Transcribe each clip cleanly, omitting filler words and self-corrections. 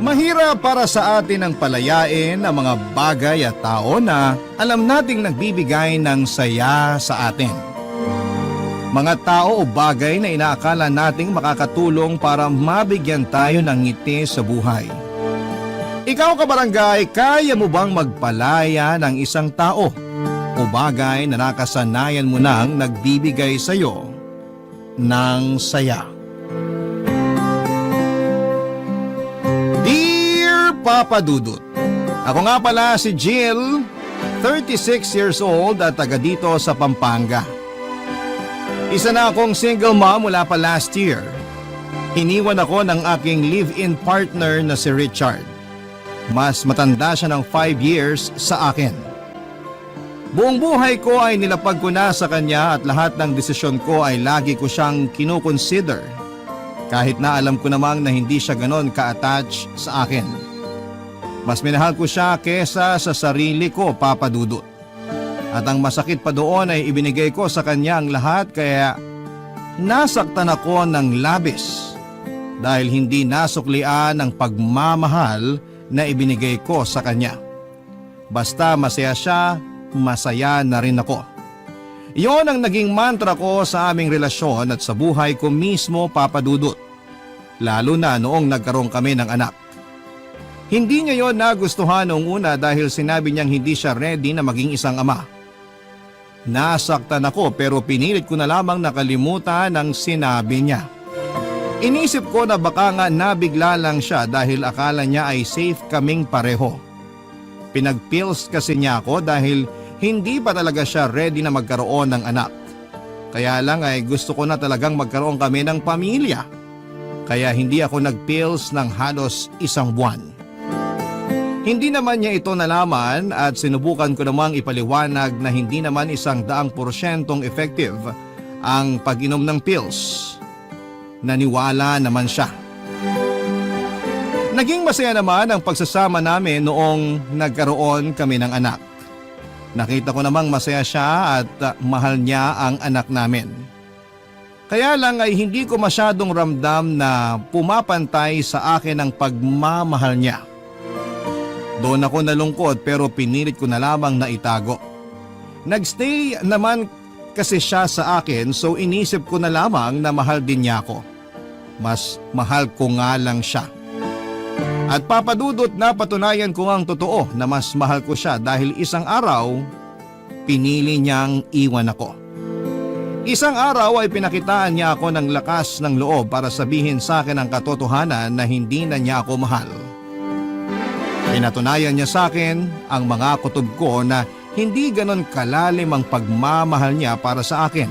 Mahirap para sa atin ang palayain ang mga bagay at tao na alam nating nagbibigay ng saya sa atin. Mga tao o bagay na inaakala nating makakatulong para mabigyan tayo ng ngiti sa buhay. Ikaw kabarangay, kaya mo bang magpalaya ng isang tao o bagay na nakasanayan mo nang nagbibigay sa iyo ng saya? Dear Papa Dudut, ako nga pala si Jill, 36 years old at taga dito sa Pampanga. Isa na akong single mom mula pa last year. Iniwan ako ng aking live-in partner na si Richard. Mas matanda siya ng 5 years sa akin. Buong buhay ko ay nilapag ko na sa kanya at lahat ng desisyon ko ay lagi ko siyang kinukonsider. Kahit na alam ko namang na hindi siya ganon ka-attach sa akin. Mas minahal ko siya kesa sa sarili ko, Papa Dudut. At ang masakit pa doon ay ibinigay ko sa kanya ang lahat kaya nasaktan ako ng labis dahil hindi nasuklian ang pagmamahal na ibinigay ko sa kanya. Basta masaya siya, masaya na rin ako. Iyon ang naging mantra ko sa aming relasyon at sa buhay ko mismo, Papa Dudut. Lalo na noong nagkaroon kami ng anak. Hindi niya yon nagustuhan noong una dahil sinabi niyang hindi siya ready na maging isang ama. Nasaktan ako pero pinilit ko na lamang nakalimutan ang sinabi niya. Inisip ko na baka nga nabigla lang siya dahil akala niya ay safe kaming pareho. Pinagpills kasi niya ako dahil hindi pa talaga siya ready na magkaroon ng anak. Kaya lang ay gusto ko na talagang magkaroon kami ng pamilya. Kaya hindi ako nagpills ng halos 1 buwan. Hindi naman niya ito nalaman at sinubukan ko namang ipaliwanag na hindi naman 100% effective ang pag-inom ng pills. Naniwala naman siya. Naging masaya naman ang pagsasama namin noong nagkaroon kami ng anak. Nakita ko namang masaya siya at mahal niya ang anak namin. Kaya lang ay hindi ko masyadong ramdam na pumapantay sa akin ang pagmamahal niya. Doon ako nalungkot pero pinilit ko na lamang na itago. Nagstay naman kasi siya sa akin so inisip ko na lamang na mahal din niya ako. Mas mahal ko nga lang siya. At Papa Dudut, napatunayan ko ang totoo na mas mahal ko siya dahil isang araw, pinili niyang iwan ako. Isang araw ay pinakitaan niya ako ng lakas ng loob para sabihin sa akin ang katotohanan na hindi na niya ako mahal. Pinatunayan niya sa akin ang mga kutob ko na hindi ganon kalalim ang pagmamahal niya para sa akin.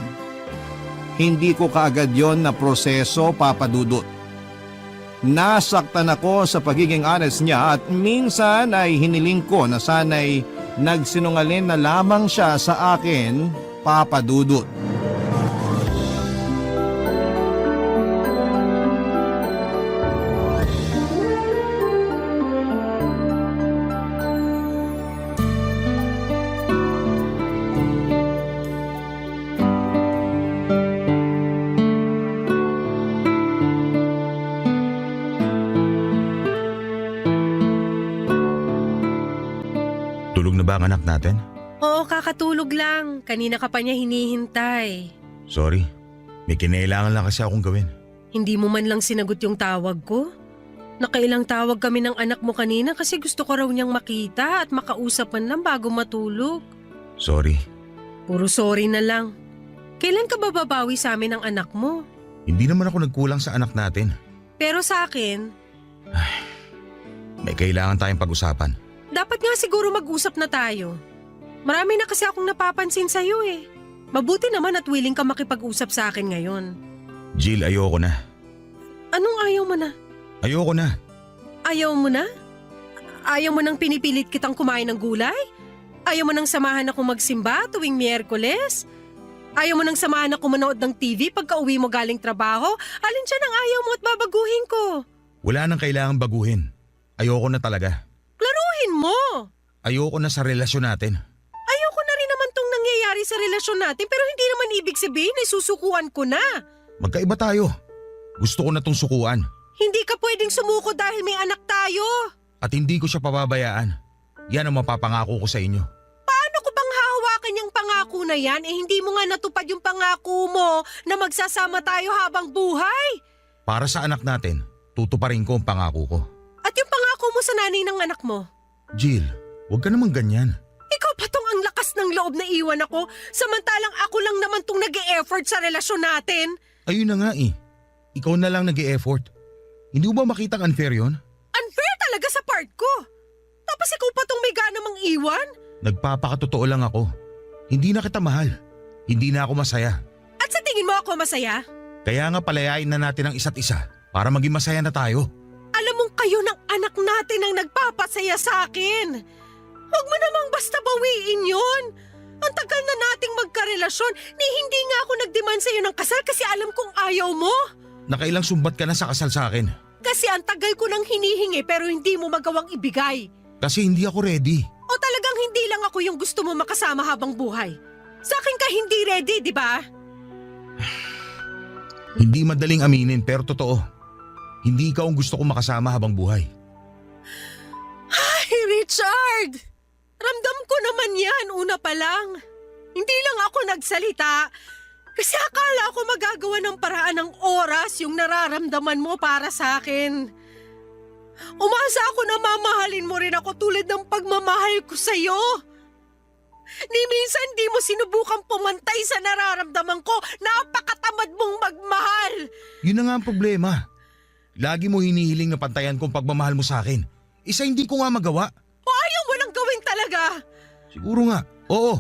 Hindi ko kaagad yon na proseso, Papa Dudut. Nasaktan ako sa pagiging honest niya at minsan ay hiniling ko na sana'y nagsinungaling na lamang siya sa akin, Papa Dudut. Tulog na ba ang anak natin? Oo, kakatulog lang. Kanina ka pa niya hinihintay. Sorry, may kinailangan lang kasi akong gawin. Hindi mo man lang sinagot yung tawag ko? Nakailang tawag kami ng anak mo kanina kasi gusto ko raw niyang makita at makausap man lang bago matulog. Sorry, Puro sorry na lang. Kailan ka ba babawi sa amin ng anak mo? hindi naman ako nagkulang sa anak natin. Pero sa akin, May kailangan tayong pag-usapan. dapat nga siguro mag-usap na tayo. Marami na kasi akong napapansin sa'yo eh. Mabuti naman at willing ka makipag-usap sa akin ngayon. Jill, ayoko na. Anong ayaw mo na? Ayoko na. Ayaw mo na? Ayaw mo nang pinipilit kitang kumain ng gulay? Ayaw mo nang samahan ako magsimba tuwing Miyerkules? Ayaw mo nang samahan ako manood ng TV pagka uwi mo galing trabaho? Alin siya ang ayaw mo at babaguhin ko? Wala nang kailangan baguhin. Ayoko na talaga. Klaruhin mo! Ayoko na sa relasyon natin. Ayoko na rin naman tong nangyayari sa relasyon natin pero hindi naman ibig sabihin ay susukuan ko na. Magkaiba tayo. Gusto ko na tong sukuan Hindi ka pwedeng sumuko dahil may anak tayo. at hindi ko siya pababayaan. Yan ang mapapangako ko sa inyo. Paano ko bang hahawakan yung pangako na yan hindi mo nga natupad yung pangako mo na magsasama tayo habang buhay? Para sa anak natin, tutuparin ko ang pangako ko. At yung pangako mo sa nanay ng anak mo? Jill, huwag ka naman ganyan. Ikaw pa tong ang lakas ng loob na iwan ako, samantalang ako lang naman tong nag-e-effort sa relasyon natin. Ayun na nga eh. Ikaw na lang nag-e-effort. Hindi mo ba makitang unfair yon? Unfair talaga sa part ko. Tapos ikaw pa tong may gana mang iwan? Nagpapakatotoo lang ako. Hindi na kita mahal. Hindi na ako masaya. At sa tingin mo ako masaya? Kaya nga palayain na natin ang isa't isa para maging masaya na tayo. Alam mong kayo ng anak natin ang nagpapasaya sa akin. Huwag mo namang basta bawiin yun. Ang tagal na nating magkarelasyon ni hindi nga ako nag-demand sa'yo ng kasal kasi alam kong ayaw mo. Nakailang sumbat ka na sa kasal sa akin. Kasi ang tagal ko nang hinihingi pero hindi mo magawang ibigay. Kasi hindi ako ready. O talagang hindi lang ako yung gusto mo makasama habang buhay. Sa akin ka hindi ready, di ba? Hindi madaling aminin pero totoo. Hindi ikaw ang gusto ko makasama habang buhay. Ay, Richard! Ramdam ko naman yan una pa lang. Hindi lang ako nagsalita. Kasi akala ko magagawa ng paraan ng oras yung nararamdaman mo para sa akin. Umasa ako na mamahalin mo rin ako tulad ng pagmamahal ko sa'yo. Ni minsan di mo sinubukang pumantay sa nararamdaman ko. Napakatamad mong magmahal. Yun na nga ang problema. Lagi mo hinihiling na pantayan kong pagmamahal mo sa akin. Isa hindi ko nga magawa. O ayaw mo nang gawin talaga. Siguro nga, oo.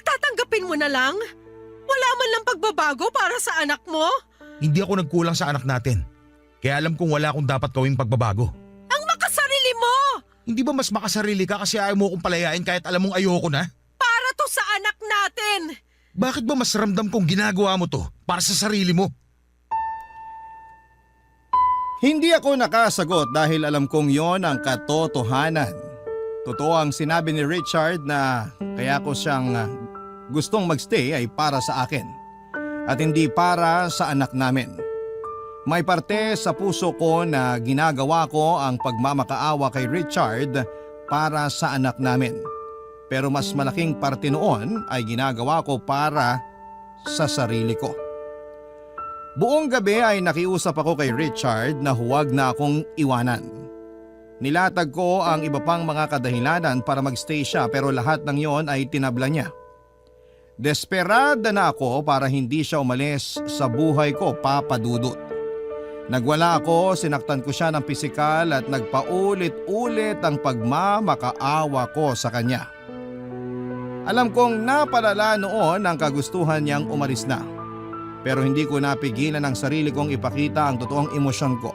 Tatanggapin mo na lang? Wala man lang pagbabago para sa anak mo? Hindi ako nagkulang sa anak natin. Kaya alam kong wala akong dapat gawing pagbabago. Ang makasarili mo! Hindi ba mas makasarili ka kasi ayaw mo akong palayain kahit alam mong ayoko na? Para to sa anak natin! Bakit ba mas ramdam kong ginagawa mo to para sa sarili mo? Hindi ako nakasagot dahil alam kong yon ang katotohanan. Totoo ang sinabi ni Richard na kaya ko siyang gustong magstay ay para sa akin at hindi para sa anak namin. May parte sa puso ko na ginagawa ko ang pagmamakaawa kay Richard para sa anak namin. Pero mas malaking parte noon ay ginagawa ko para sa sarili ko. Buong gabi ay nakiusap ako kay Richard na huwag na akong iwanan. Nilatag ko ang iba pang mga kadahilanan para magstay siya pero lahat ng yon ay tinabla niya. Desperada na ako para hindi siya umalis sa buhay ko, Papa Dudut. Nagwala ako, sinaktan ko siya ng pisikal at nagpaulit-ulit ang pagmamakaawa ko sa kanya. Alam kong napalala noon ang kagustuhan niyang umalis na. Pero hindi ko napigilan ang sarili kong ipakita ang totoong emosyon ko.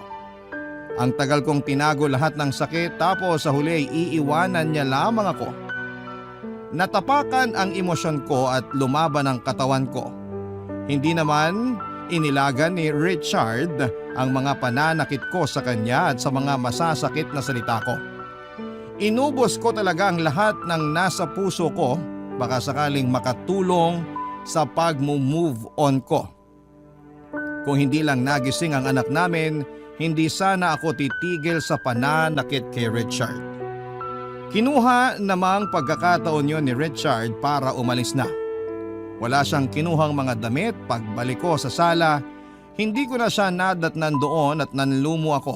Ang tagal kong tinago lahat ng sakit tapos sa huli ay iiwanan niya lamang ako. Natapakan ang emosyon ko at lumaban ang katawan ko. Hindi naman inilagan ni Richard ang mga pananakit ko sa kanya at sa mga masasakit na salita ko. Inubos ko talaga ang lahat ng nasa puso ko baka sakaling makatulong sa pag-move on ko. Kung hindi lang nagising ang anak namin, hindi sana ako titigil sa pananakit kay Richard. Kinuha namang pagkakataon yon ni Richard para umalis na. Wala siyang kinuhang mga damit. Pagbalik ko sa sala, hindi ko na siya nadatnan doon at nanlumo ako.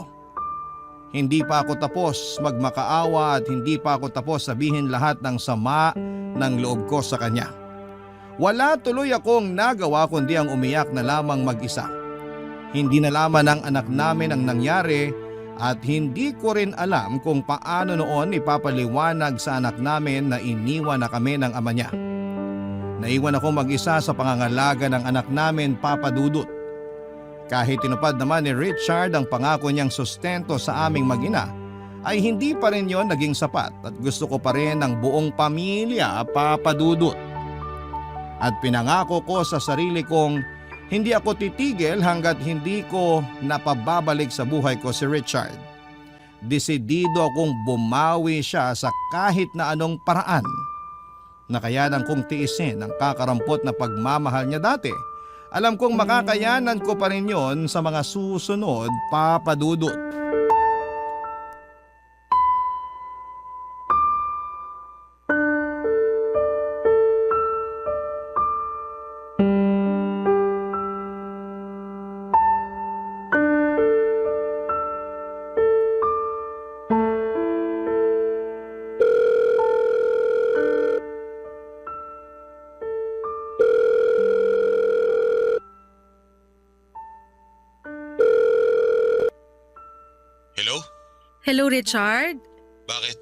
Hindi pa ako tapos magmakaawa at hindi pa ako tapos sabihin lahat ng sama ng loob ko sa kanya. Wala tuloy akong nagawa kundi ang umiyak na lamang mag-isa. Hindi nalaman ng anak namin ang nangyari at hindi ko rin alam kung paano noon ipapaliwanag sa anak namin na iniwan na kami ng ama niya. Naiwan ako mag-isa sa pangangalaga ng anak namin, Papa Dudut. Kahit tinupad naman ni Richard ang pangako niyang sustento sa aming mag-ina, ay hindi pa rin yon naging sapat at gusto ko pa rin ng buong pamilya, Papa Dudut. At pinangako ko sa sarili kong hindi ako titigil hanggat hindi ko napababalik sa buhay ko si Richard. Desidido akong bumawi siya sa kahit na anong paraan. Nakayanan kong tiisin ang kakarampot na pagmamahal niya dati Alam kong makakayanan ko pa rin yon sa mga susunod, Papa Dudut. Hello? Hello, Richard. Bakit?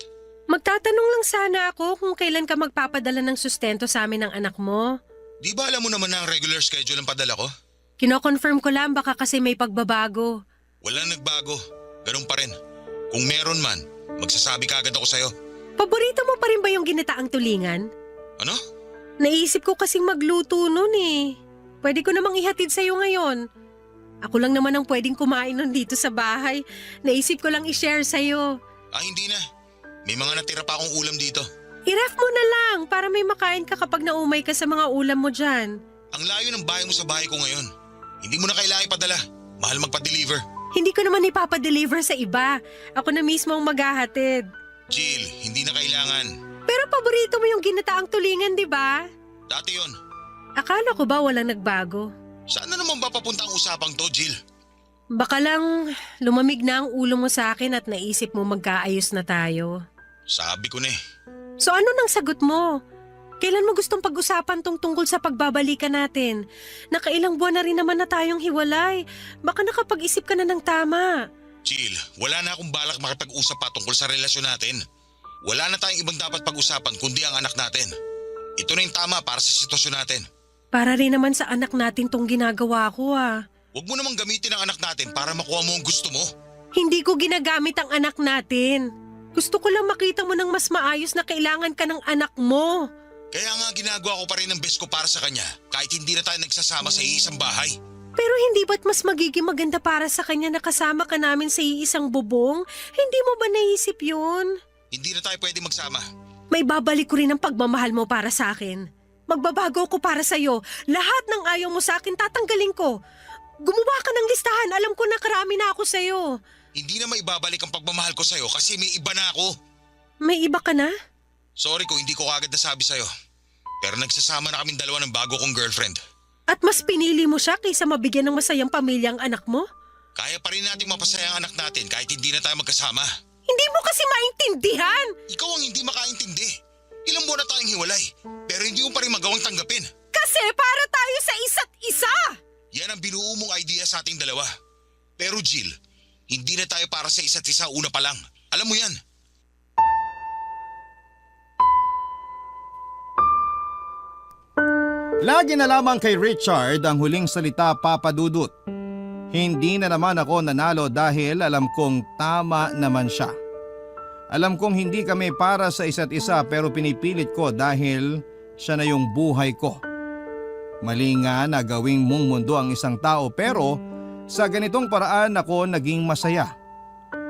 Magtatanong lang sana ako kung kailan ka magpapadala ng sustento sa amin ng anak mo. Di ba alam mo naman na ang regular schedule ang padala ko? Kino-confirm ko lang baka kasi may pagbabago. Walang nagbago. Ganun pa rin. Kung meron man, magsasabi ka agad ako sa'yo. Paborito mo pa rin ba yung ginataang tulingan? Ano? Naisip ko kasing magluto nun eh. Pwede ko namang ihatid sa'yo ngayon. Ako lang naman ang pwedeng kumain nun dito sa bahay. Naisip ko lang i-share sa'yo. Hindi na. May mga natira pa akong ulam dito. I-ref mo na lang para may makain ka kapag naumay ka sa mga ulam mo dyan. Ang layo ng bahay mo sa bahay ko ngayon. Hindi mo na kailangan ipadala. Mahal magpa-deliver. Hindi ko naman ipapadeliver sa iba. Ako na mismo ang maghahatid. Jill, hindi na kailangan. Pero paborito mo yung ginataang tulingan, di ba? Dati yon. Akala ko ba walang nagbago? Saan na naman ba papunta ang usapang to, Jill? Baka lang lumamig na ang ulo mo sa akin at naisip mo magkaayos na tayo. Sabi ko na eh. So ano nang sagot mo? Kailan mo gustong pag-usapan tungkol sa pagbabalikan natin? Nakailang buwan na rin naman na tayong hiwalay. Baka nakapag-isip ka na ng tama. Jill, wala na akong balak makipag-usap pa tungkol sa relasyon natin. Wala na tayong ibang dapat pag-usapan kundi ang anak natin. Ito na yung tama para sa sitwasyon natin. Para rin naman sa anak natin tong ginagawa ko ah. Huwag mo namang gamitin ang anak natin para makuha mo ang gusto mo. Hindi ko ginagamit ang anak natin. Gusto ko lang makita mo ng mas maayos na kailangan ka ng anak mo. Kaya nga ginagawa ko pa rin ang best ko para sa kanya kahit hindi na tayo nagsasama sa iisang bahay. Pero hindi ba't mas magiging maganda para sa kanya na kasama ka namin sa iisang bubong? Hindi mo ba naisip yun? Hindi na tayo pwede magsama. May babalik ko rin ang pagmamahal mo para sa akin. Magbabago ko para sa'yo. Lahat ng ayaw mo sa akin tatanggalin ko. Gumawa ka ng listahan. Alam ko na karami na ako sa'yo. Hindi na maibabalik ang pagmamahal ko sa'yo kasi may iba na ako. May iba ka na? Sorry kung hindi ko agad nasabi sa'yo. Pero nagsasama na kaming dalawa ng bago kong girlfriend. At mas pinili mo siya kaysa mabigyan ng masayang pamilya ang anak mo? Kaya pa rin nating mapasaya ang anak natin kahit hindi na tayo magkasama. Hindi mo kasi maintindihan! Ikaw ang hindi makaintindi. Ilang buwan na tayong hiwalay, pero hindi mo pa rin magawang tanggapin. Kasi para tayo sa isa't isa! Yan ang binuo mong idea sa ating dalawa. Pero Jill, hindi na tayo para sa isa't isa una pa lang. Alam mo yan. Lagi na lamang kay Richard ang huling salita, Papa Dudut. Hindi na naman ako nanalo dahil alam kong tama naman siya. Alam kong hindi kami para sa isa't isa pero pinipilit ko dahil siya na yung buhay ko. Mali nga na gawing mong mundo ang isang tao pero sa ganitong paraan ako naging masaya.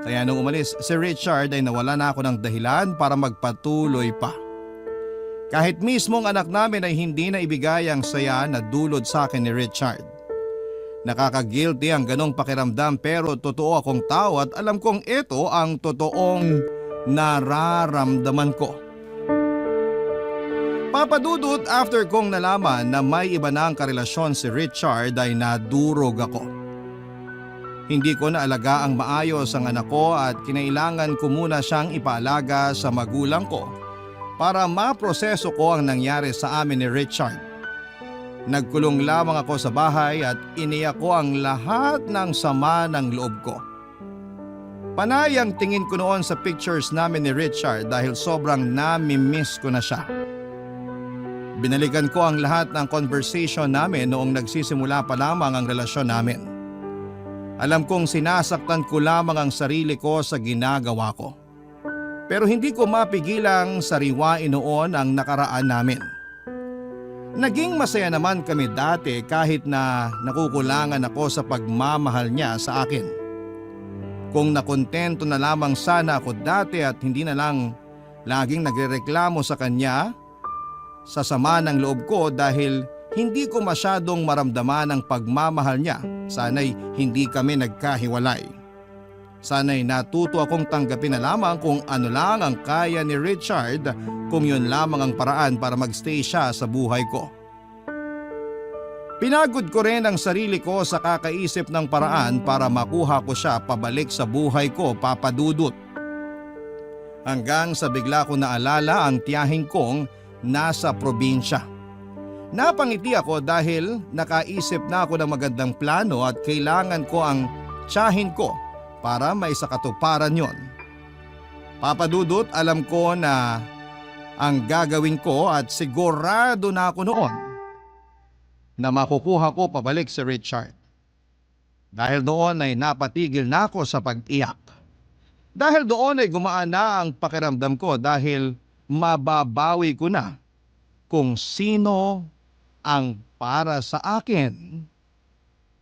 Kaya nung umalis si Richard ay nawala na ako ng dahilan para magpatuloy pa. Kahit mismong anak namin ay hindi na ibigay ang saya na dulot sa akin ni Richard. Nakaka-guilty ang ganong pakiramdam pero totoo akong tao at alam kong ito ang totoong nararamdaman ko. Papadudot, after kong nalaman na may iba na ang karelasyon si Richard ay nadurog ako. Hindi ko naalaga ang maayos ang anak ko at kinailangan ko muna siyang ipaalaga sa magulang ko para maproseso ko ang nangyari sa amin ni Richard. Nagkulong lamang ako sa bahay at iniyak ko ang lahat ng sama ng loob ko. Panay ang tingin ko noon sa pictures namin ni Richard dahil sobrang nami-miss ko na siya. Binalikan ko ang lahat ng conversation namin noong nagsisimula pa lamang ang relasyon namin. Alam kong sinasaktan ko lamang ang sarili ko sa ginagawa ko. Pero hindi ko mapigilang sariwain noon ang nakaraan namin. Naging masaya naman kami dati kahit na nakukulangan ako sa pagmamahal niya sa akin. Kung nakontento na lamang sana ako dati at hindi na lang laging nagrereklamo sa kanya, sa sama ng loob ko dahil hindi ko masyadong maramdaman ang pagmamahal niya. Sana'y hindi kami nagkahiwalay. Sana'y natuto akong tanggapin na lamang kung ano lang ang kaya ni Richard, kung yun lamang ang paraan para magstay siya sa buhay ko. Pinagod ko rin ang sarili ko sa kakaisip ng paraan para makuha ko siya pabalik sa buhay ko, Papa Dudut. Hanggang sa bigla ko naalala ang tiyahing kong nasa probinsya. Napangiti ako dahil nakaisip na ako ng magandang plano at kailangan ko ang tiyahin ko para maisakatuparan yon. Papa Dudut, alam ko na ang gagawin ko at sigurado na ako noon na makukuha ko pabalik si Richard. Dahil doon ay napatigil na ako sa pag-iyak. Dahil doon ay gumaan na ang pakiramdam ko dahil mababawi ko na kung sino ang para sa akin,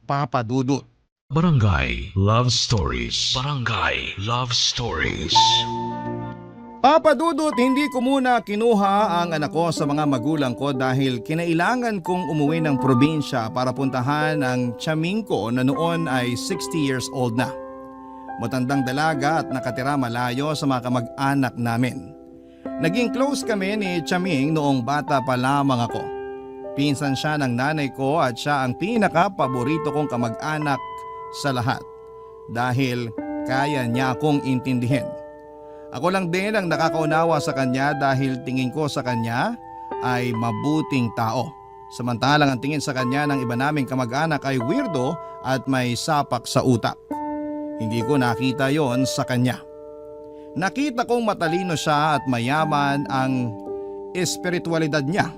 Papa Dudut. Barangay Love Stories. Barangay Love Stories. Papa Dudut, hindi ko muna kinuha ang anak ko sa mga magulang ko dahil kinailangan kong umuwi ng probinsya para puntahan ang tiyaming ko na noon ay 60 years old na. Matandang dalaga at nakatira malayo sa mga kamag-anak namin. Naging close kami ni Tiyaming noong bata pa lamang ako. Pinsan siya ng nanay ko at siya ang pinaka-paborito kong kamag-anak sa lahat dahil kaya niya akong intindihin. Ako lang din ang nakakaunawa sa kanya dahil tingin ko sa kanya ay mabuting tao. Samantalang ang tingin sa kanya ng iba naming kamag-anak ay weirdo at may sapak sa utak. Hindi ko nakita yon sa kanya. Nakita kong matalino siya at mayaman ang espiritualidad niya.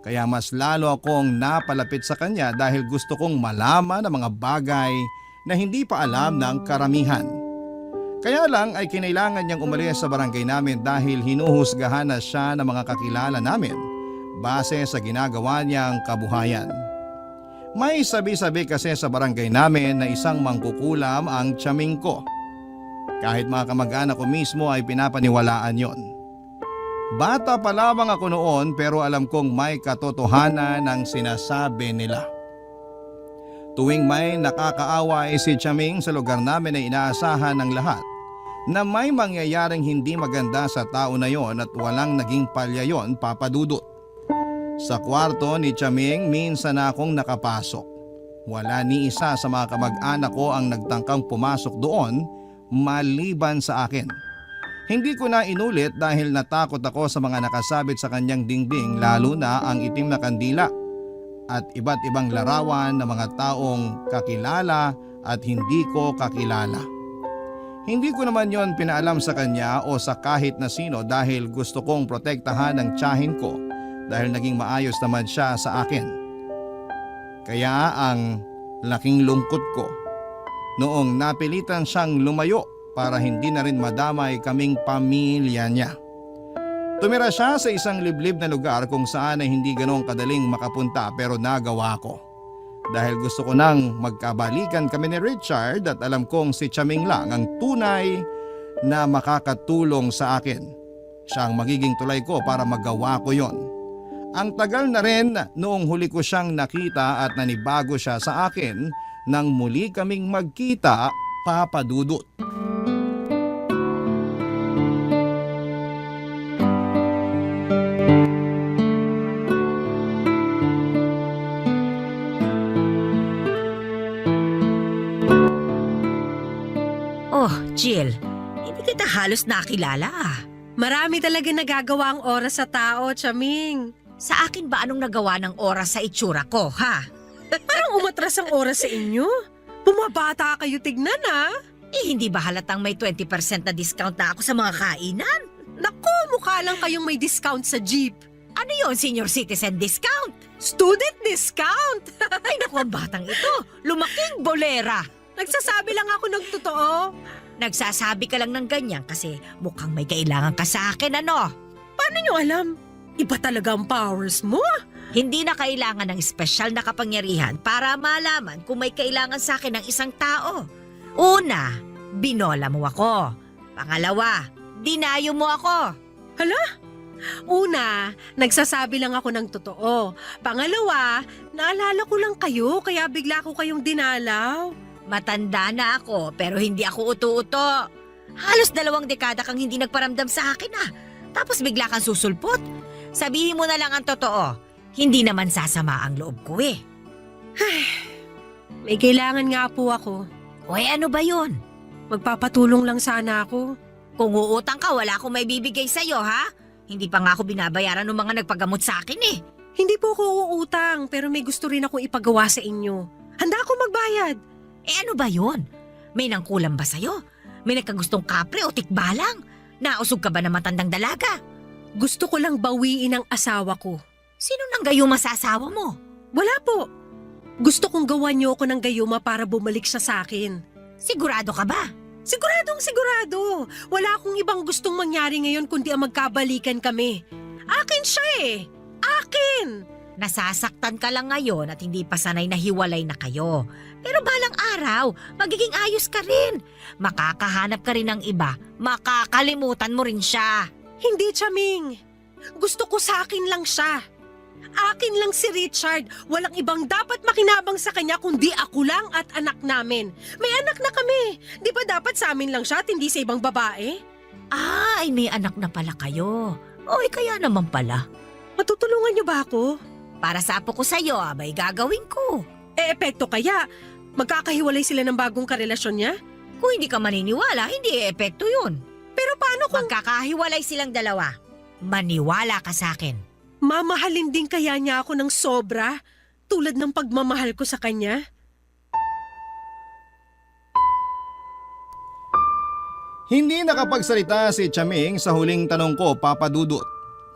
Kaya mas lalo akong napalapit sa kanya dahil gusto kong malaman ang mga bagay na hindi pa alam ng karamihan. Kaya lang ay kinailangan niyang umalis sa barangay namin dahil hinuhusgahan na siya ng mga kakilala namin base sa ginagawa niyang kabuhayan. May sabi-sabi kasi sa barangay namin na isang mangkukulam ang tiyaming ko. Kahit mga kamag-anak ko mismo ay pinapaniwalaan yon. Bata pa lamang ako noon pero alam kong may katotohanan ng sinasabi nila. Tuwing may nakakaaway si Tiyaming sa lugar namin ay inaasahan ng lahat na may mangyayaring hindi maganda sa tao na yon at walang naging palya yon, Papa Dudut. Sa kwarto ni Tiyaming minsan na akong nakapasok. Wala ni isa sa mga kamag-anak ko ang nagtangkang pumasok doon maliban sa akin. Hindi ko na inulit dahil natakot ako sa mga nakasabit sa kanyang dingding lalo na ang itim na kandila at iba't ibang larawan ng mga taong kakilala at hindi ko kakilala. Hindi ko naman yon pinaalam sa kanya o sa kahit na sino dahil gusto kong protektahan ang tiyahin ko dahil naging maayos naman siya sa akin. Kaya ang laking lungkot ko noong napilitan siyang lumayo para hindi na rin madamay kaming pamilya niya. Tumira siya sa isang liblib na lugar kung saan ay hindi ganoong kadaling makapunta pero nagawa ko. Dahil gusto ko nang magkabalikan kami ni Richard at alam kong si Tiyaming lang ang tunay na makakatulong sa akin. Siya ang magiging tulay ko para magawa ko yon. Ang tagal na rin noong huli ko siyang nakita at nanibago siya sa akin nang muli kaming magkita, Papa Dudut. Oh, Jill, hindi kita halos nakilala ah. Marami talaga nagagawa ang oras sa tao, Tiyaming. Sa akin ba anong nagawa ng oras sa itsura ko, ha? Parang umatras ang oras sa inyo. Bumabata kayo tignan ah. Eh, hindi ba halatang may 20% na discount na ako sa mga kainan? Naku, mukha lang kayong may discount sa jeep. Ano yon, senior citizen discount? Student discount! Ay naku, ang batang ito, lumaking bolera. Nagsasabi lang ako ng totoo. Nagsasabi ka lang ng ganyan kasi mukhang may kailangan ka sa akin, ano? Paano nyo alam? Iba talaga ang powers mo. Hindi na kailangan ng espesyal na kapangyarihan para malaman kung may kailangan sa akin ng isang tao. Una, binola mo ako. Pangalawa, dinayo mo ako. Hala? Una, nagsasabi lang ako ng totoo. Pangalawa, naalala ko lang kayo kaya bigla ko kayong dinalaw. Matanda na ako pero hindi ako uto-uto. Halos 2 dekada kang hindi nagparamdam sa akin ah. Tapos bigla kang susulpot. Sabihin mo na lang ang totoo. Hindi naman sasama ang loob ko eh. May kailangan nga po ako. O ano ba yun? Magpapatulong lang sana ako. Kung uutang ka, wala akong may bibigay sa'yo ha? Hindi pa nga ako binabayaran ng mga nagpagamot sa akin eh. Hindi po ako uutang pero may gusto rin akong ipagawa sa inyo. Handa ako magbayad. Eh ano ba yun? May nangkulam ba sa'yo? May nagkagustong kapre o tikbalang? Nausog ka ba na matandang dalaga? Gusto ko lang bawiin ang asawa ko. Sino nang gayuma sa asawa mo? Wala po. Gusto kong gawan niyo ako ng gayuma para bumalik siya sa akin. Sigurado ka ba? Siguradong sigurado. Wala akong ibang gustong mangyari ngayon kundi ang magkabalikan kami. Akin siya eh. Akin! Nasasaktan ka lang ngayon at hindi pa sanay na hiwalay na kayo. Pero balang araw, magiging ayos ka rin. Makakahanap ka rin ng iba. Makakalimutan mo rin siya. Hindi, Chaming. Gusto ko sa akin lang siya. Akin lang si Richard. Walang ibang dapat makinabang sa kanya kundi ako lang at anak namin. May anak na kami. Di ba dapat sa amin lang siya at hindi sa ibang babae? Ay, may anak na pala kayo. Oy, kaya naman pala. Matutulungan niyo ba ako? Para sa apo ko sa'yo, abay gagawin ko. Epekto kaya? Magkakahiwalay sila ng bagong karelasyon niya? Kung hindi ka maniniwala, hindi epekto yun. Pero paano kung Magkakahiwalay silang dalawa. Maniwala ka sa akin. mamahalin din kaya niya ako ng sobra? Tulad ng pagmamahal ko sa kanya? Hindi nakapagsalita si Chaming sa huling tanong ko, Papa Dudut.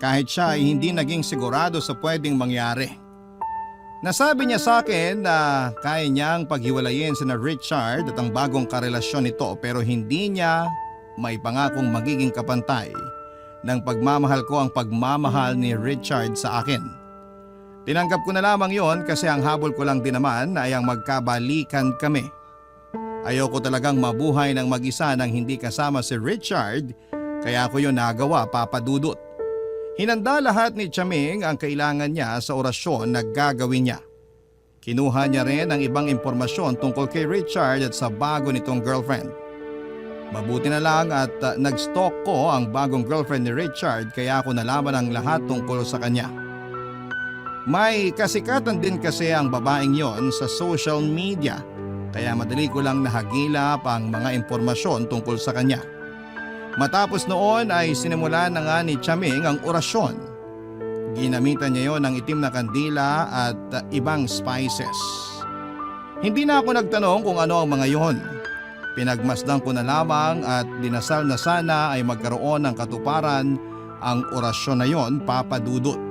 Kahit siya ay hindi naging sigurado sa pwedeng mangyari. Nasabi niya sa akin na kaya niyang paghiwalayin sina Richard at ang bagong karelasyon nito pero hindi niya may pangakong magiging kapantay ng pagmamahal ko ang pagmamahal ni Richard sa akin. Tinanggap ko na lamang yon kasi ang habol ko lang din naman ay ang magkabalikan kami. Ayoko talagang mabuhay ng mag-isa nang hindi kasama si Richard kaya ako yun nagawa, Papa Dudut. Hinanda lahat ni Chaming ang kailangan niya sa orasyon na gagawin niya. Kinuha niya rin ang ibang impormasyon tungkol kay Richard at sa bago nitong girlfriend. Mabuti na lang at nag-stalk ko ang bagong girlfriend ni Richard kaya ako nalaman ang lahat tungkol sa kanya. May kasikatan din kasi ang babaeng yon sa social media kaya madali ko lang nahagilap ang mga impormasyon tungkol sa kanya. Matapos noon ay sinimulan na nga ni Chaming ang orasyon. Ginamitan niya yon ng itim na kandila at ibang spices. Hindi na ako nagtanong kung ano ang mga yon. Pinagmasdan ko na lamang at dinasal na sana ay magkaroon ng katuparan ang orasyon na yon, Papa Dudut.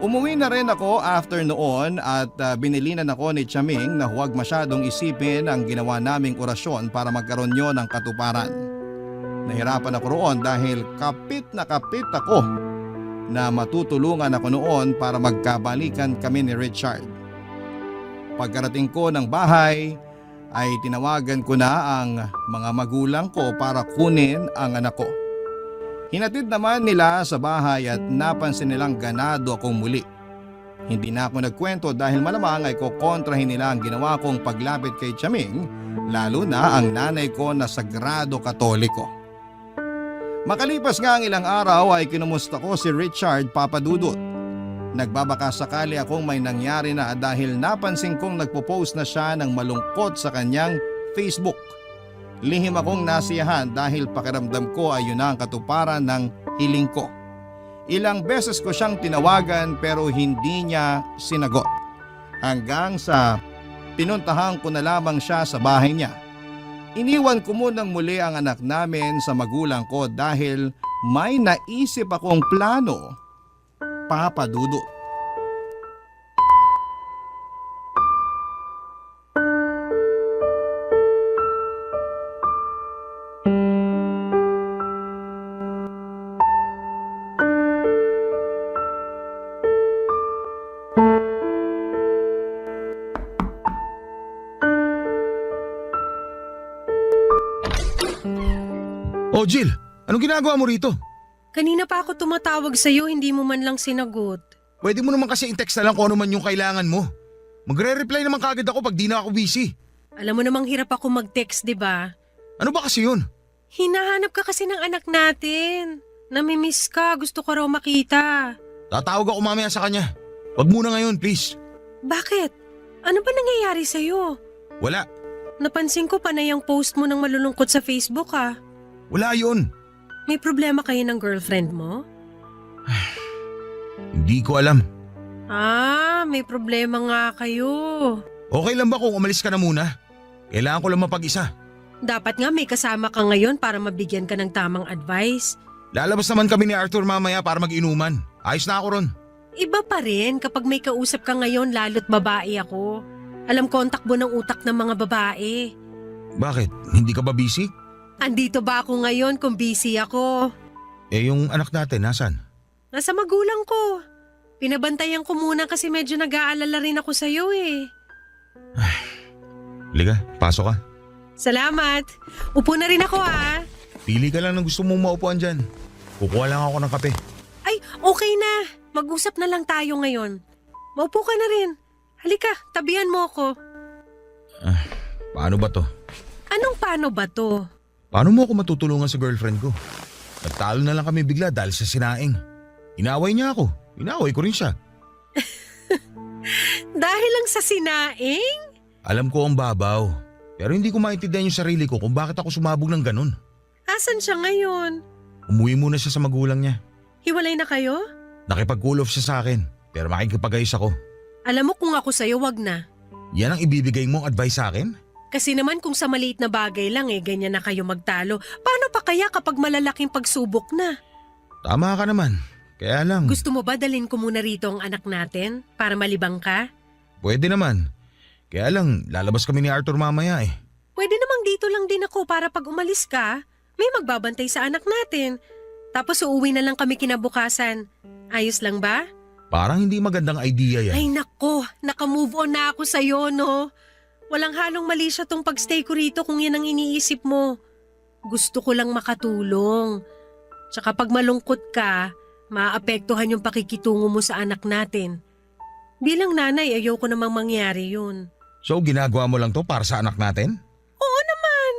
Umuwi na rin ako after noon at binilinan ako ni Chaming na huwag masyadong isipin ang ginawa naming orasyon para magkaroon yon ng katuparan. Nahirapan ako roon dahil kapit ako na matutulungan ako noon para magkabalikan kami ni Richard. Pagkarating ko ng bahay ay tinawagan ko na ang mga magulang ko para kunin ang anak ko. Hinatid naman nila sa bahay at napansin nilang ganado akong muli. Hindi na ako nagkwento dahil malamang ay kukontrahin nila ang ginawa kong paglapit kay Chaming, lalo na ang nanay ko na sagrado katoliko. Makalipas nga ang ilang araw ay kinumusta ko si Richard, Papa Dudut. Nagbabaka sakali akong may nangyari na dahil napansin kong nagpo-post na siya ng malungkot sa kanyang Facebook. Lihim akong nasiyahan dahil pakiramdam ko ay yun ang katuparan ng hiling ko. Ilang beses ko siyang tinawagan pero hindi niya sinagot. Hanggang sa pinuntahan ko na lamang siya sa bahay niya. Iniwan ko munang muli ang anak namin sa magulang ko dahil may naisip akong plano, Papa Dudut. Oh Jill, anong ginagawa mo rito? Kanina pa ako tumatawag sa'yo, hindi mo man lang sinagot. Pwede mo naman kasi i-text na lang kung ano man yung kailangan mo. Magre-reply naman kagad ako pag di na ako busy. Alam mo namang hirap ako mag-text, di ba? Ano ba kasi yun? Hinahanap ka kasi ng anak natin. Namimiss ka, gusto ko raw makita. Tatawag ako mamaya sa kanya. Wag muna ngayon, please. Bakit? Ano ba nangyayari sa'yo? Wala. Napansin ko panay ang post mo ng malulungkot sa Facebook ah. Wala yun. May problema kayo ng girlfriend mo? Hindi ko alam. Ah, may problema nga kayo. Okay lang ba kung umalis ka na muna? Kailangan ko lang mapag-isa. Dapat nga may kasama ka ngayon para mabigyan ka ng tamang advice. Lalabas naman kami ni Arthur mamaya para mag-inuman. Ayos na ako ron. Iba pa rin kapag may kausap ka ngayon lalo't babae ako. Alam ko ang takbo ng utak ng mga babae. Bakit? Hindi ka ba busy? Andito ba ako ngayon kung busy ako? Eh yung anak natin, nasan? Nasa magulang ko. Pinabantayan ko muna kasi medyo nag-aalala rin ako sa'yo eh. Liga, pasok ka. Salamat. Upo na rin ako ah. Pili ka lang ng gusto mong maupuan dyan. Kukuha lang ako ng kape. Ay, okay na. Mag-usap na lang tayo ngayon. Maupo ka na rin. Halika, tabihan mo ako. Paano ba to? Anong paano ba to? Paano mo ako matutulungan sa girlfriend ko? Nagtalo na lang kami bigla dahil sa sinaing. Inaway niya ako. Inaway ko rin siya. Dahil lang sa sinaing? Alam ko ang babaw. Pero hindi ko maintindihan yung sarili ko kung bakit ako sumabog ng ganun. Asan siya ngayon? Umuwi muna siya sa magulang niya. Hiwalay na kayo? Nakipag-cool off siya sa akin. Pero makikipagayos ako. Alam mo kung ako sa'yo, wag na. Yan ang ibibigay mong advice sa akin? Kasi naman kung sa maliit na bagay lang ganyan na kayo magtalo. Paano pa kaya kapag malalaking pagsubok na? Tama ka naman. Kaya lang. Gusto mo ba dalhin ko muna rito ang anak natin para malibang ka? Pwede naman. Kaya lang, lalabas kami ni Arthur mamaya eh. Pwede namang dito lang din ako para pag umalis ka, may magbabantay sa anak natin. Tapos uuwi na lang kami kinabukasan. Ayos lang ba? Parang hindi magandang idea yan. Ay nako, naka-move on na ako sa'yo no. Walang halong mali siya tong pagstay ko rito kung yan ang iniisip mo. Gusto ko lang makatulong. Tsaka pag malungkot ka, maapektuhan yung pakikitungo mo sa anak natin. Bilang nanay, ayoko namang mangyari yun. So ginagawa mo lang to para sa anak natin? Oo naman.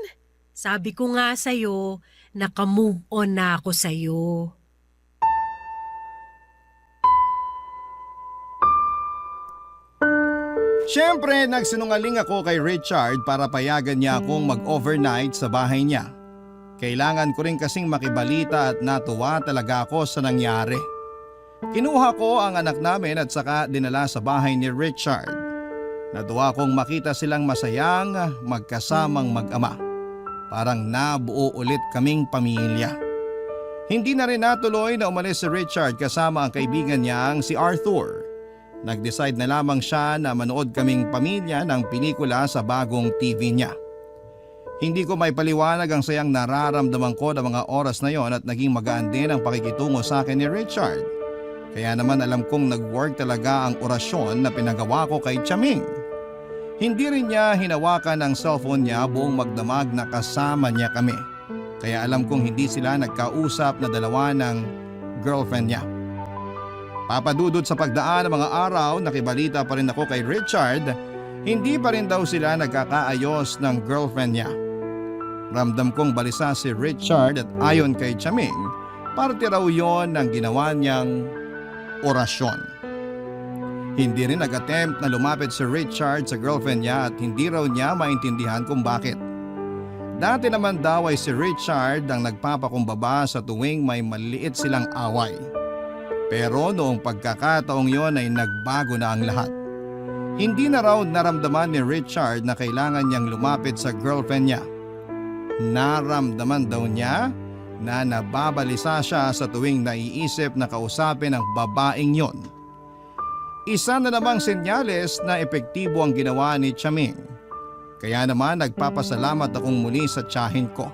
Sabi ko nga sa'yo, naka-move on na ako sa'yo. Siyempre, nagsinungaling ako kay Richard para payagan niya akong mag-overnight sa bahay niya. Kailangan ko rin kasing makibalita at natuwa talaga ako sa nangyari. Kinuha ko ang anak namin at saka dinala sa bahay ni Richard. Natuwa kong makita silang masayang magkasamang mag-ama. Parang nabuo ulit kaming pamilya. Hindi na rin natuloy na umalis si Richard kasama ang kaibigan niyang si Arthur. Nag-decide na lamang siya na manood kaming pamilya ng pelikula sa bagong TV niya. Hindi ko may paliwanag ang sayang nararamdaman ko ng mga oras na yon at naging magaan din ang pakikitungo sa akin ni Richard. Kaya naman alam kong nag-work talaga ang orasyon na pinagawa ko kay Chaming. Hindi rin niya hinawakan ang cellphone niya buong magdamag na kasama niya kami. Kaya alam kong hindi sila nagkausap na dalawa ng girlfriend niya. Papadudod sa pagdaan ng mga araw, nakibalita pa rin ako kay Richard, hindi pa rin daw sila nagkakaayos ng girlfriend niya. Ramdam kong balisa si Richard at ayon kay Chaming, parte raw yon ng ginawa niyang orasyon. Hindi rin nag-attempt na lumapit si Richard sa girlfriend niya at hindi raw niya maintindihan kung bakit. Dati naman daw ay si Richard ang nagpapakumbaba sa tuwing may maliit silang away. Pero noong pagkakataong yon ay nagbago na ang lahat. Hindi na raw naramdaman ni Richard na kailangan niyang lumapit sa girlfriend niya. Naramdaman daw niya na nababalisa siya sa tuwing naiisip na kausapin ang babaeng yon. Isa na namang senyales na epektibo ang ginawa ni Chaming. Kaya naman nagpapasalamat akong muli sa tiyahin ko.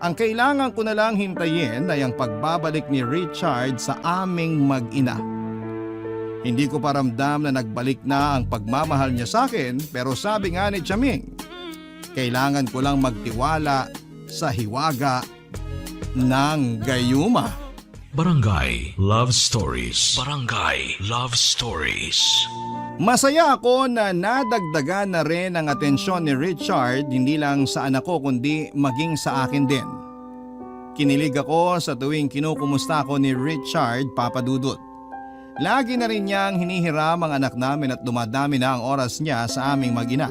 Ang kailangan ko na lang hintayin ay ang pagbabalik ni Richard sa aming mag-ina. Hindi ko paramdam na nagbalik na ang pagmamahal niya sa akin, pero sabi nga ni Chaming, kailangan ko lang magtiwala sa hiwaga ng gayuma. Barangay Love Stories. Barangay Love Stories. Masaya ako na nadagdagan na rin ang atensyon ni Richard hindi lang sa anak ko kundi maging sa akin din. Kinilig ako sa tuwing kinukumusta ko ni Richard, Papa Dudut. Lagi na rin niyang hinihiram ang anak namin at dumadami na ang oras niya sa aming mag-ina.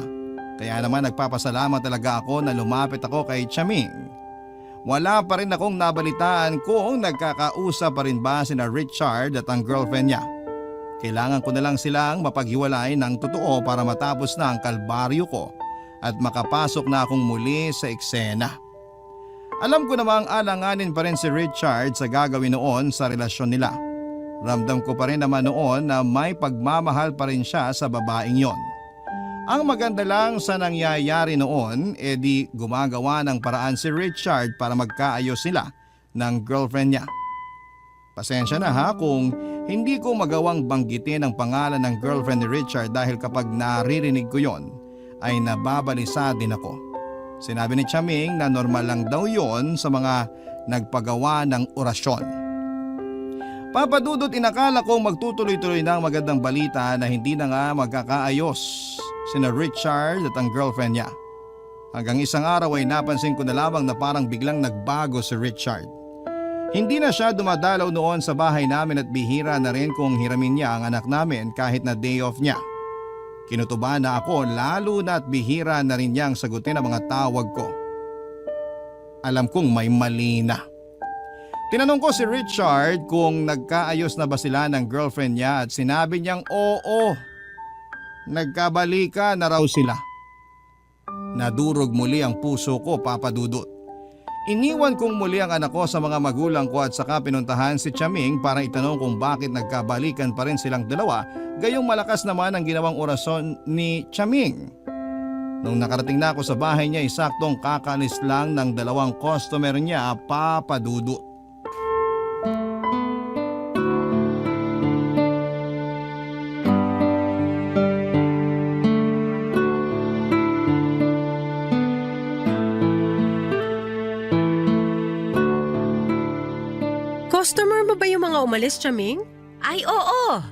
Kaya naman nagpapasalamat talaga ako na lumapit ako kay Chaming. Wala pa rin akong nabalitaan kung nagkakausap pa rin ba sina Richard at ang girlfriend niya. Kailangan ko na lang silang mapaghiwalay ng totoo para matapos na ang kalbaryo ko at makapasok na akong muli sa eksena. Alam ko namang alanganin pa rin si Richard sa gagawin noon sa relasyon nila. Ramdam ko pa rin naman noon na may pagmamahal pa rin siya sa babaeng yon. Ang maganda lang sa nangyayari noon, di gumagawa ng paraan si Richard para magkaayos sila ng girlfriend niya. Pasensya na ha kung hindi ko magawang banggitin ang pangalan ng girlfriend ni Richard dahil kapag naririnig ko yon ay nababalisa din ako. Sinabi ni Chaming na normal lang daw yon sa mga nagpagawa ng orasyon. Papa Dudut, inakala kong magtutuloy-tuloy na ang magandang balita na hindi na nga magkakaayos sina Richard at ang girlfriend niya. Hanggang isang araw ay napansin ko na lamang na parang biglang nagbago si Richard. Hindi na siya dumadalaw noon sa bahay namin at bihira na rin kung hiramin niya ang anak namin kahit na day off niya. Kinutuban na ako lalo na at bihira na rin niyang sagutin ang mga tawag ko. Alam kong may mali na. Tinanong ko si Richard kung nagkaayos na ba sila ng girlfriend niya at sinabi niyang oo. Nagkabalika na raw sila. Nadurog muli ang puso ko, Papa Dudut. Iniwan kong muli ang anak ko sa mga magulang ko at saka pinuntahan si Chaming para itanong kung bakit nagkabalikan pa rin silang dalawa, gayong malakas naman ang ginawang orasyon ni Chaming. Nung nakarating na ako sa bahay niya, saktong kakalis lang ng dalawang customer niya, Papa Dudut. Customer mo ba yung mga umalis, Chaming? Ay oo!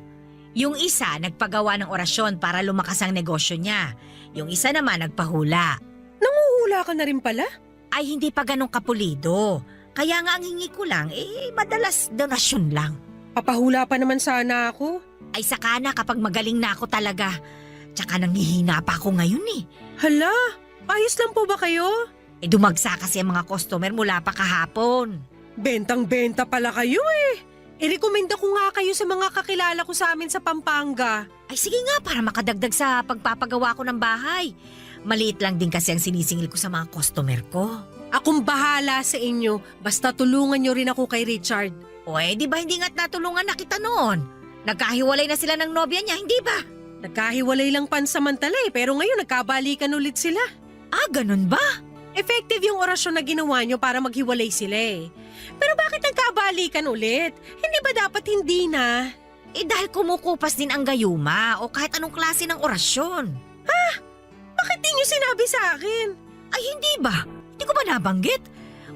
Yung isa nagpagawa ng orasyon para lumakas ang negosyo niya. Yung isa naman nagpahula. Nanguhula ka na rin pala? Ay hindi pa ganong kapulido. Kaya nga ang hingi ko lang, madalas donasyon lang. Papahula pa naman sana ako. Ay saka na kapag magaling na ako talaga. Tsaka nanghihina pa ako ngayon eh. Hala, ayos lang po ba kayo? Dumagsa kasi ang mga customer mula pa kahapon. Bentang-benta pala kayo eh. I-recommenda ko nga kayo sa mga kakilala ko sa amin sa Pampanga. Ay sige nga para makadagdag sa pagpapagawa ko ng bahay. Maliit lang din kasi ang sinisingil ko sa mga customer ko. Akong bahala sa inyo. Basta tulungan nyo rin ako kay Richard. O di ba hindi nga't natulungan na kita noon? Nagkahiwalay na sila ng nobya niya, hindi ba? Nagkahiwalay lang pansamantala pero ngayon nagkabalikan ulit sila. Ah, ganun ba? Effective yung orasyon na ginawa nyo para maghiwalay sila eh. Pero bakit nagkabalikan ulit? Hindi ba dapat hindi na? Dahil kumukupas din ang gayuma o kahit anong klase ng orasyon. Bakit di nyo sinabi sa akin? Ay hindi ba? Hindi ko ba nabanggit?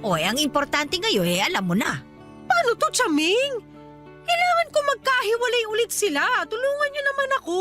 Ang importante ngayon alam mo na. Paano to, Chaming? Kailangan ko magkahiwalay ulit sila. Tulungan nyo naman ako.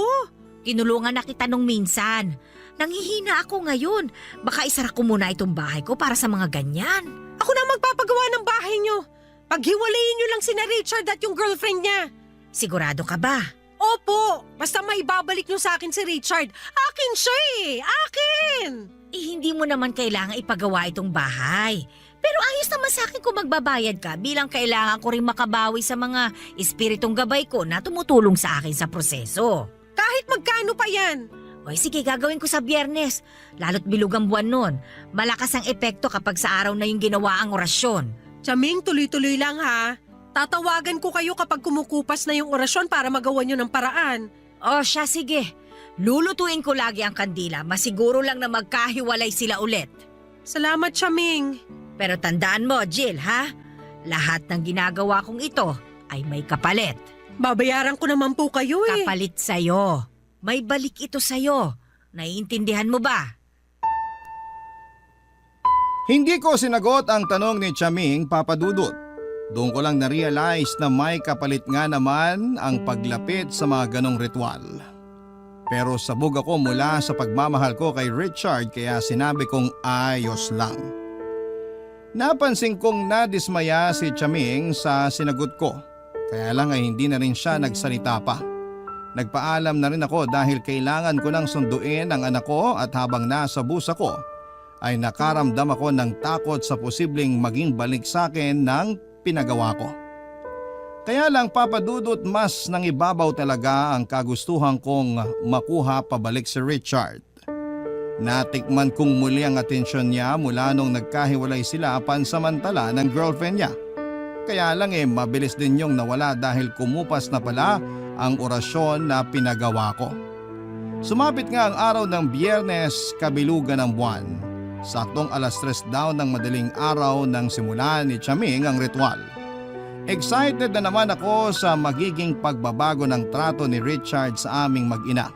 Tinulungan na kita nung minsan. Nanghihina ako ngayon. Baka isara ko muna itong bahay ko para sa mga ganyan. Ako na magpapagawa ng bahay nyo. Paghiwalayin nyo lang sina Richard at yung girlfriend niya. Sigurado ka ba? Opo, basta may babalik nyo sa akin si Richard. Akin siya eh, akin! Hindi mo naman kailangan ipagawa itong bahay. Pero ayos naman sa akin kung magbabayad ka bilang kailangan ko rin makabawi sa mga espiritong gabay ko na tumutulong sa akin sa proseso. Kahit magkano pa yan? Sige, gagawin ko sa Biyernes. Lalo't bilog ang buwan nun. Malakas ang epekto kapag sa araw na yung ginawa ang orasyon. Chaming, tuloy-tuloy lang ha. Tatawagan ko kayo kapag kumukupas na yung orasyon para magawa nyo ng paraan. Siya, sige. Lulutuin ko lagi ang kandila. Masiguro lang na magkahiwalay sila ulit. Salamat, Chaming. Pero tandaan mo, Jill, ha? Lahat ng ginagawa kong ito ay may kapalit. Babayaran ko naman po kayo eh. Kapalit sa'yo. May balik ito sa'yo. Naiintindihan mo ba? Hindi ko sinagot ang tanong ni Chaming, Papa Dudut. Doon ko lang na-realize na may kapalit nga naman ang paglapit sa mga ganong ritual. Pero sabog ako mula sa pagmamahal ko kay Richard kaya sinabi kong ayos lang. Napansin kong nadismaya si Chaming sa sinagot ko. Kaya lang ay hindi na rin siya nagsalita pa. Nagpaalam na rin ako dahil kailangan ko nang sunduin ang anak ko at habang nasa bus ako ay nakaramdam ako ng takot sa posibleng maging balik sa akin ng pinagawa ko. Kaya lang papadudot mas nangibabaw talaga ang kagustuhan kong makuha pabalik si Richard. Natikman kong muli ang atensyon niya mula nung nagkahiwalay sila pansamantala ng girlfriend niya. Kaya lang mabilis din yung nawala dahil kumupas na pala ang orasyon na pinagawa ko. Sumapit nga ang araw ng Biyernes, kabilugan ng buwan. Saktong 3:00 daw ng madaling araw nang simulan ni Chaming ang ritual. Excited na naman ako sa magiging pagbabago ng trato ni Richard sa aming mag-ina.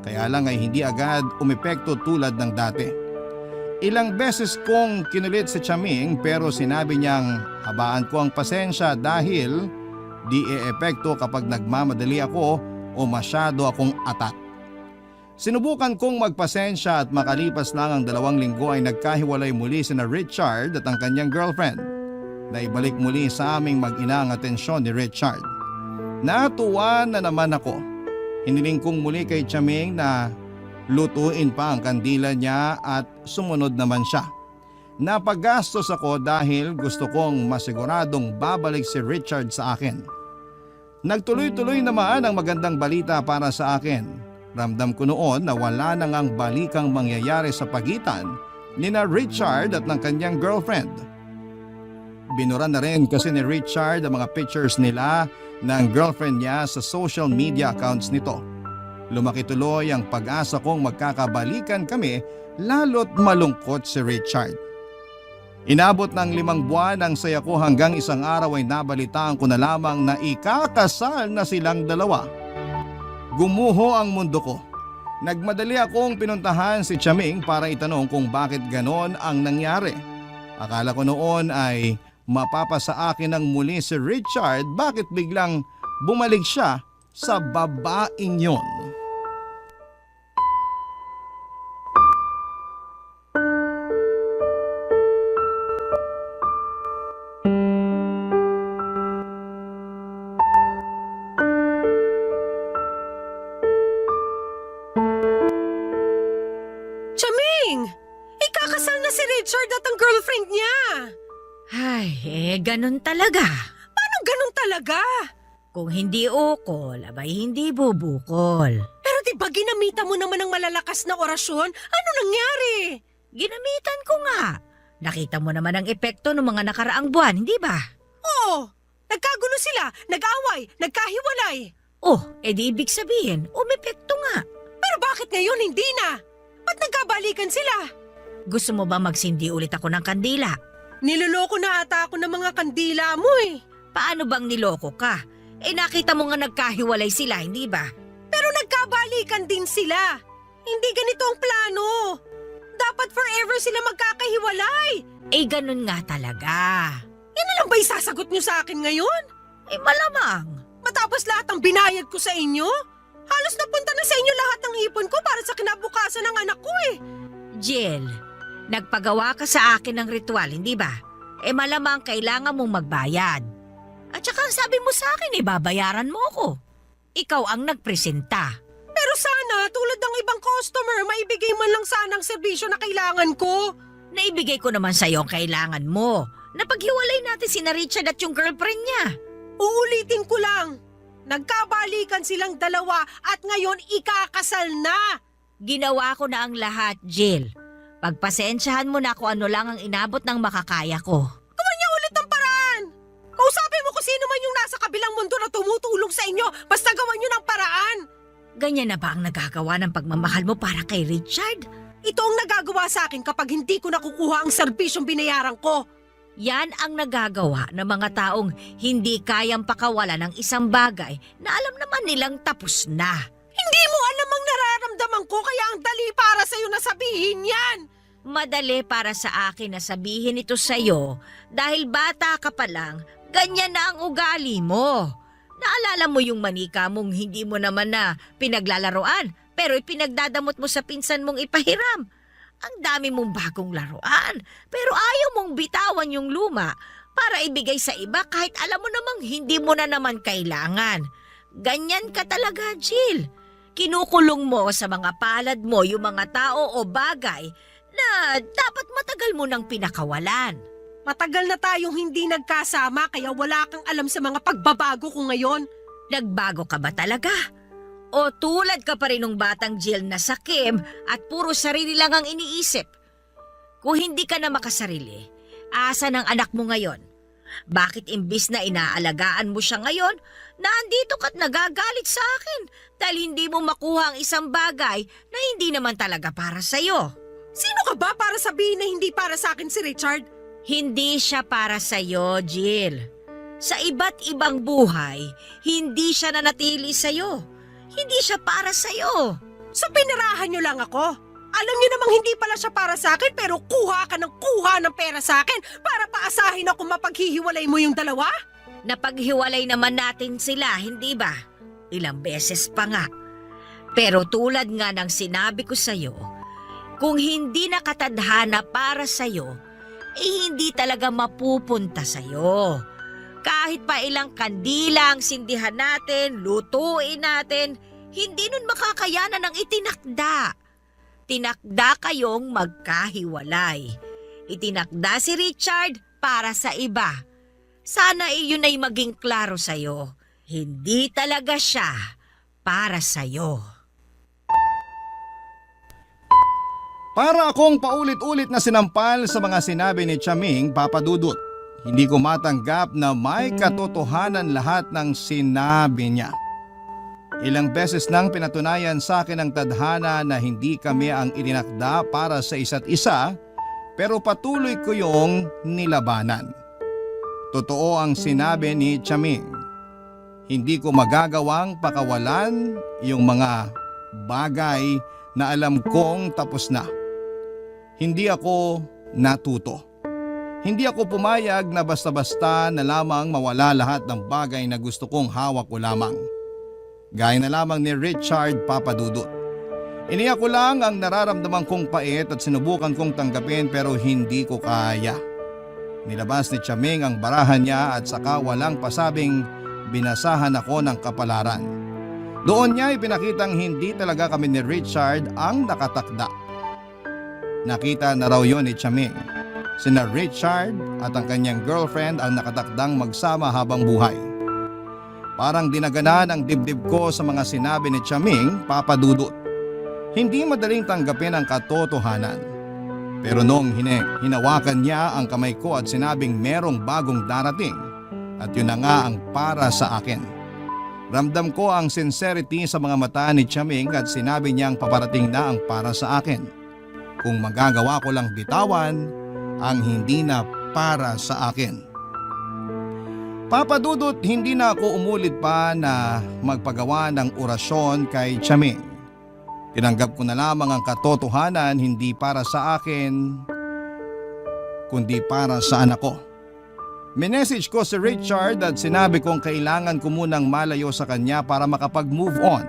Kaya lang ay hindi agad umepekto tulad ng dati. Ilang beses kong kinulit si Chaming pero sinabi niyang habaan ko ang pasensya dahil di e-epekto kapag nagmamadali ako o masyado akong atat. Sinubukan kong magpasensya at makalipas lang ang 2 linggo ay nagkahiwalay muli sina Richard at ang kanyang girlfriend. Naibalik muli sa aming mag-ina ang atensyon ni Richard. Natuwa na naman ako. Hiniling kong muli kay Chaming na lutuin pa ang kandila niya at sumunod naman siya. Napagastos ako dahil gusto kong masiguradong babalik si Richard sa akin. Nagtuloy-tuloy naman ang magandang balita para sa akin. Ramdam ko noon na wala nang ang balikang mangyayari sa pagitan ni na Richard at ng kanyang girlfriend. Binura na rin kasi ni Richard ang mga pictures nila ng girlfriend niya sa social media accounts nito. Lumaki tuloy ang pag-asa kong magkakabalikan kami lalo't malungkot si Richard. Inabot ng 5 buwan ang saya ko hanggang isang araw ay nabalitaan ko na lamang na ikakasal na silang dalawa. Gumuho ang mundo ko. Nagmadali akong pinuntahan si Chaming para itanong kung bakit ganon ang nangyari. Akala ko noon ay mapapasa akin ng muli si Richard, bakit biglang bumalik siya sa babaeng yon. Chaming! Ikakasal na si Richard at ang girlfriend niya! Ay, ganun talaga. Paano ganun talaga? Kung hindi ukol, abay hindi bubukol. Pero di ba ginamitan mo naman ng malalakas na orasyon? Ano nangyari? Ginamitan ko nga. Nakita mo naman ang epekto ng mga nakaraang buwan, hindi ba? Oo, nagkagulo sila, nag-away, nagkahiwalay. Oh, edi ibig sabihin, umepekto nga. Pero bakit ngayon hindi na? Ba't nagkabalikan sila? Gusto mo ba magsindi ulit ako ng kandila? Niloloko na ata ako ng mga kandila mo eh. Paano bang niloko ka? Nakita mo nga nagkahiwalay sila, hindi ba? Pero nagkabalikan din sila. Hindi ganito ang plano. Dapat forever sila magkakahiwalay. Ganun nga talaga. Yan na lang ba isasagot nyo sa akin ngayon? Malamang. Matapos lahat ng binayad ko sa inyo? Halos napunta na sa inyo lahat ng ipon ko para sa kinabukasan ng anak ko eh. Jill, nagpagawa ka sa akin ng ritual, hindi ba? Malamang kailangan mong magbayad. At saka sabi mo sa akin, babayaran mo ko. Ikaw ang nagpresenta. Pero sana, tulad ng ibang customer, maibigay man lang sana ang serbisyo na kailangan ko. Naibigay ko naman sa'yo ang kailangan mo. Napaghiwalay natin si Richard at yung girlfriend niya. Uulitin ko lang. Nagkabalikan silang dalawa at ngayon ikakasal na. Ginawa ko na ang lahat, Jill. Pagpasensyahan mo na kung ano lang ang inabot ng makakaya ko. Gawan niya ulit ng paraan. Kausapin mo kung sino man yung nasa kabilang mundo na tumutulong sa inyo. Basta gawan niyo ng paraan. Ganyan na ba ang nagagawa ng pagmamahal mo para kay Richard? Ito ang nagagawa sa akin kapag hindi ko nakukuha ang serbisyong binayaran ko. Yan ang nagagawa ng mga taong hindi kayang pakawalan ng isang bagay na alam naman nilang tapos na. Hindi mo alam ang nararamdaman ko kaya ang dali para sa'yo na sabihin yan. Madali para sa akin na sabihin ito sa'yo dahil bata ka pa lang, Ganyan na ang ugali mo. Naalala mo yung manika mong hindi mo naman na pinaglalaroan pero ipinagdadamot mo sa pinsan mong ipahiram. Ang dami mong bagong laruan pero ayaw mong bitawan yung luma para ibigay sa iba kahit alam mo namang hindi mo na naman kailangan. Ganyan ka talaga, Jill. Kinukulong mo sa mga palad mo yung mga tao o bagay na dapat matagal mo nang pinakawalan. Matagal na tayong hindi nagkasama kaya wala kang alam sa mga pagbabago ko ngayon. Nagbago ka ba talaga? O tulad ka pa rin ng batang Jill na sakim at puro sarili lang ang iniisip? Kung hindi ka na makasarili, asa ng anak mo ngayon? Bakit imbis na inaalagaan mo siya ngayon, nandito ka't nagagalit sa akin dahil hindi mo makuha ang isang bagay na hindi naman talaga para sa'yo? Sino ka ba para sabihin na hindi para sa akin si Richard? Hindi siya para sa'yo, Jill. Sa iba't ibang buhay, hindi siya nanatili sa'yo. Hindi siya para sa'yo. So pinirahan niyo lang ako? Alam niyo namang hindi pala siya para sa akin pero kuha ka ng pera sa akin para paasahin ako mapaghihiwalay mo yung dalawa? Napaghiwalay naman natin sila, hindi ba? Ilang beses pa nga. Pero tulad nga ng sinabi ko sa'yo, kung hindi nakatadhana para sa'yo, hindi talaga mapupunta sa'yo. Kahit pa ilang kandila ang sindihan natin, lutuin natin, hindi nun makakayanan ang itinakda. Tinakda kayong magkahiwalay. Itinakda si Richard para sa iba. Sana iyon ay maging klaro sa'yo. Hindi talaga siya para sa'yo. Para akong paulit-ulit na sinampal sa mga sinabi ni Chaming, Papa Dudut. Hindi ko matanggap na may katotohanan lahat ng sinabi niya. Ilang beses nang pinatunayan sa akin ng tadhana na hindi kami ang itinakda para sa isa't isa, pero patuloy ko yung nilabanan. Totoo ang sinabi ni Chaming. Hindi ko magagawang pakawalan yung mga bagay na alam kong tapos na. Hindi ako natuto. Hindi ako pumayag na basta-basta na lamang mawala lahat ng bagay na gusto kong hawak ko lamang. Gaya na lamang ni Richard, Papa Dudut. Iniyak ko lang ang nararamdaman kong pait at sinubukan kong tanggapin pero hindi ko kaya. Nilabas ni Chaming ang barahan niya at saka walang pasabing binasahan ako ng kapalaran. Doon niya ipinakitang hindi talaga kami ni Richard ang nakatakda. Nakita na raw yon ni Chaming. Sina Richard at ang kanyang girlfriend ang nakatakdang magsama habang buhay. Parang dinaganan ang dibdib ko sa mga sinabi ni Chaming, Papa Dudut. Hindi madaling tanggapin ang katotohanan. Pero nung hinawakan niya ang kamay ko at sinabing merong bagong darating, at yun na nga ang para sa akin. Ramdam ko ang sincerity sa mga mata ni Chaming at sinabi niyang paparating na ang para sa akin. Kung magagawa ko lang bitawan ang hindi na para sa akin. Papa Dudut, hindi na ako umulit pa na magpagawa ng orasyon kay Chaming. Tinanggap ko na lamang ang katotohanan hindi para sa akin, kundi para sa anak ko. Minessage ko si Richard at sinabi kong kailangan ko munang malayo sa kanya para makapag-move on.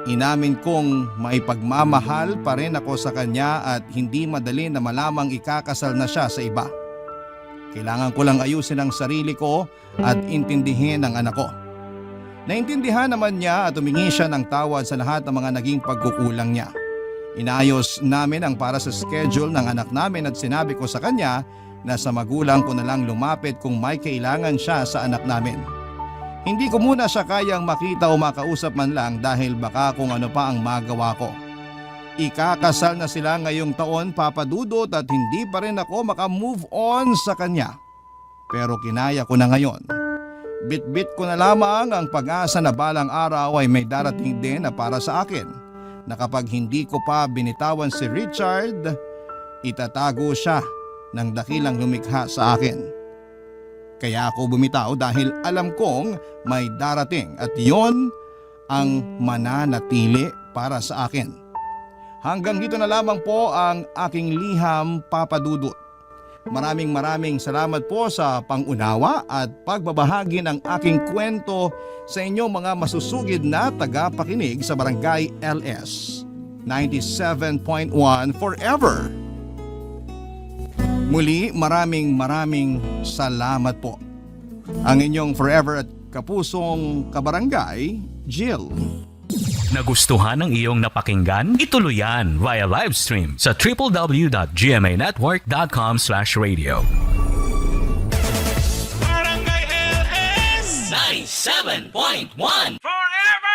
Inamin kong maipagmamahal pa rin ako sa kanya at hindi madali na malamang ikakasal na siya sa iba. Kailangan ko lang ayusin ang sarili ko at intindihin ang anak ko. Naintindihan naman niya at humingi siya ng tawad sa lahat ng mga naging pagkukulang niya. Inayos namin ang para sa schedule ng anak namin at sinabi ko sa kanya na sa magulang ko na lang lumapit kung may kailangan siya sa anak namin. Hindi ko muna siya kayang makita o makausap man lang dahil baka kung ano pa ang magawa ko. Ikakasal na sila ngayong taon, Papa Dudut, at hindi pa rin ako makamove on sa kanya. Pero kinaya ko na ngayon. Bit-bit ko na lamang ang pag-asa na balang araw ay may darating din na para sa akin. Na kapag hindi ko pa binitawan si Richard, itatago siya ng dakilang lumikha sa akin. Kaya ako bumitaw dahil alam kong may darating at yon ang mananatili para sa akin. Hanggang dito na lamang po ang aking liham, Papa Dudut. maraming salamat po sa pangunawa at pagbabahagi ng aking kwento sa inyong mga masusugid na tagapakinig sa Barangay LS 97.1 Forever. Muli, maraming salamat po. Ang inyong forever at kapusong kabarangay, Jill. Nagustuhan ng iyong napakinggan? Ituloy yan via live stream sa www.gmanetwork.com/radio. Barangay LS 97.1 Forever!